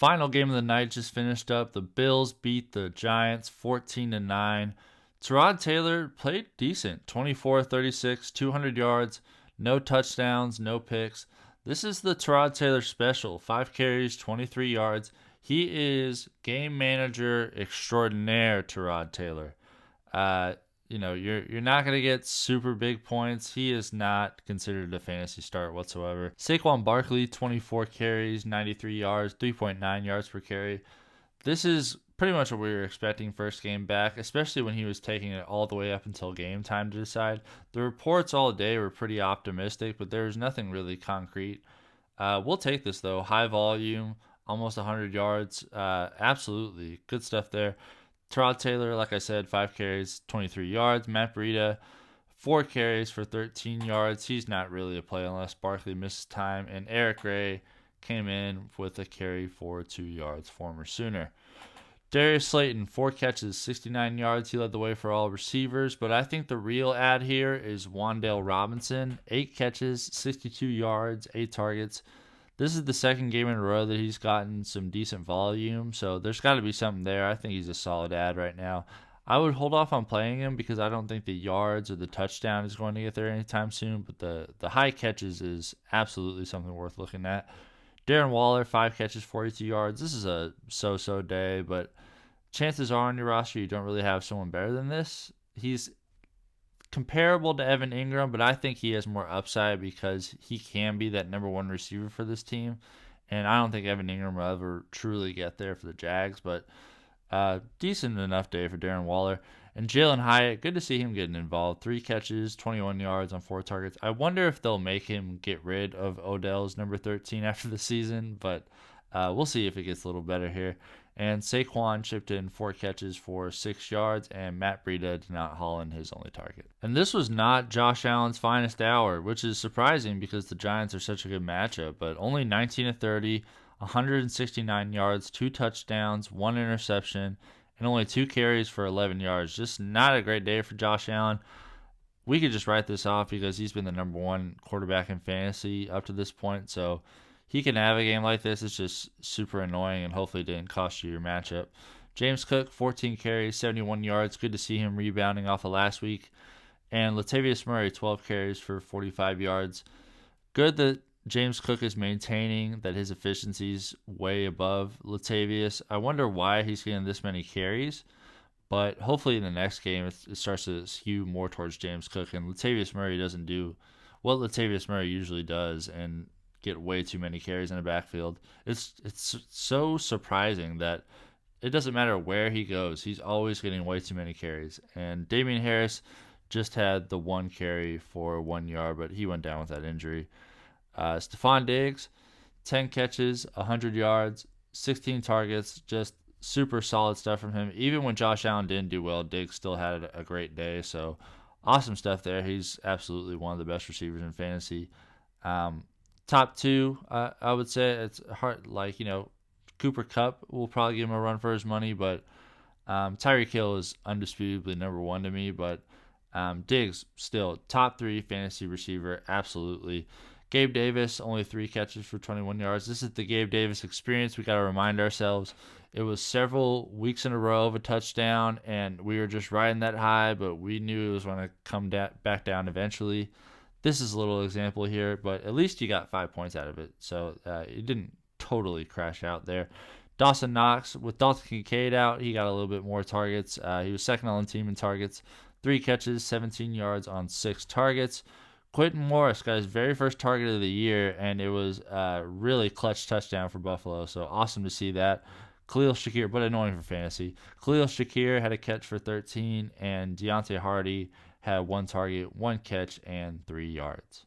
Final game of the night just finished up. The Bills beat the Giants 14-9. Tyrod Taylor played decent. 24-36, 200 yards, no touchdowns, no picks. This is the Tyrod Taylor special. 5 carries, 23 yards. He is game manager extraordinaire, Tyrod Taylor. You're not going to get super big points. He is not considered a fantasy start whatsoever. Saquon Barkley, 24 carries, 93 yards, 3.9 yards per carry. This is pretty much what we were expecting first game back, especially when he was taking it all the way up until game time to decide. The reports all day were pretty optimistic, but there was nothing really concrete. We'll take this, though. High volume, almost 100 yards. Absolutely. Good stuff there. Tyrod Taylor, like I said, 5 carries, 23 yards. Matt Breida, 4 carries for 13 yards. He's not really a play unless Barkley misses time. And Eric Gray came in with a carry for 2 yards, former Sooner. Darius Slayton, 4 catches, 69 yards. He led the way for all receivers. But I think the real ad here is Wan'Dale Robinson, 8 catches, 62 yards, 8 targets. This is the second game in a row that he's gotten some decent volume, so there's got to be something there. I think he's a solid ad right now. I would hold off on playing him because I don't think the yards or the touchdown is going to get there anytime soon, but the high catches is absolutely something worth looking at. Darren Waller, 5 catches, 42 yards. This is a so-so day, but chances are on your roster you don't really have someone better than this. He's comparable to Evan Ingram, but I think he has more upside because he can be that number 1 receiver for this team. And I don't think Evan Ingram will ever truly get there for the Jags, but decent enough day for Darren Waller. And Jalen Hyatt, good to see him getting involved. 3 catches, 21 yards on 4 targets. I wonder if they'll make him get rid of Odell's number 13 after the season, but we'll see if it gets a little better here. And Saquon chipped in 4 catches for 6 yards, and Matt Breida did not haul in his only target. And this was not Josh Allen's finest hour, which is surprising because the Giants are such a good matchup, but only 19-30, 169 yards, 2 touchdowns, 1 interception, and only 2 carries for 11 yards. Just not a great day for Josh Allen. We could just write this off because he's been the number 1 quarterback in fantasy up to this point, so he can have a game like this. It's just super annoying and hopefully it didn't cost you your matchup. James Cook, 14 carries, 71 yards. Good to see him rebounding off of last week. And Latavius Murray, 12 carries for 45 yards. Good that James Cook is maintaining that his efficiency's way above Latavius. I wonder why he's getting this many carries, but hopefully in the next game it starts to skew more towards James Cook. And Latavius Murray doesn't do what Latavius Murray usually does and get way too many carries in the backfield. It's so surprising that it doesn't matter where he goes. He's always getting way too many carries. And Damien Harris just had the 1 carry for 1 yard, but he went down with that injury. Stefon Diggs, 10 catches, 100 yards, 16 targets, just super solid stuff from him. Even when Josh Allen didn't do well, Diggs still had a great day. So awesome stuff there. He's absolutely one of the best receivers in fantasy. Top 2, I would say it's hard. Cooper Kupp will probably give him a run for his money, but Tyreek Hill is undisputably number 1 to me. But Diggs still top 3 fantasy receiver, absolutely. Gabe Davis, only 3 catches for 21 yards. This is the Gabe Davis experience. We got to remind ourselves it was several weeks in a row of a touchdown, and we were just riding that high, but we knew it was going to come back down eventually. This is a little example here, but at least you got 5 points out of it, so it didn't totally crash out there. Dawson Knox, with Dalton Kincaid out, he got a little bit more targets. He was second on the team in targets. 3 catches, 17 yards on 6 targets. Quentin Morris got his very first target of the year, and it was a really clutch touchdown for Buffalo, so awesome to see that. Khalil Shakir, but annoying for fantasy. Khalil Shakir had a catch for 13, and Deonte Harty had 1 target, 1 catch, and 3 yards.